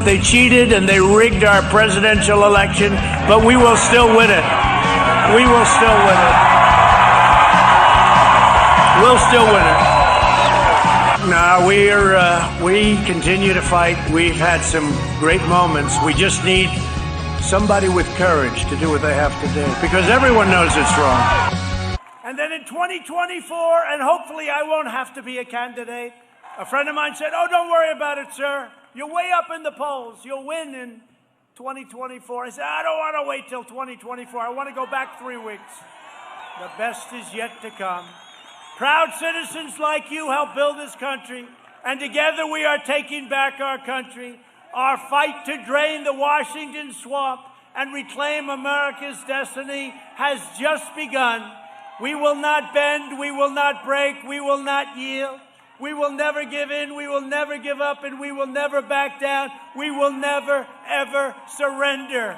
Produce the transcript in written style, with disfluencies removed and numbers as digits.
They cheated and they rigged our presidential election, but we will still win it. We will still win it. We'll still win it. No, we continue to fight. We've had some great moments. We just need somebody with courage to do what they have to do, because everyone knows it's wrong. And then in 2024, and hopefully I won't have to be a candidate, a friend of mine said, "Oh, don't worry about it, sir. You're way up in the polls. You'll win in 2024. I said, "I don't want to wait till 2024. I want to go back 3 weeks." The best is yet to come. Proud citizens like you help build this country, and together we are taking back our country. Our fight to drain the Washington swamp and reclaim America's destiny has just begun. We will not bend, we will not break, we will not yield. We will never give in, we will never give up, and we will never back down. We will never, ever surrender.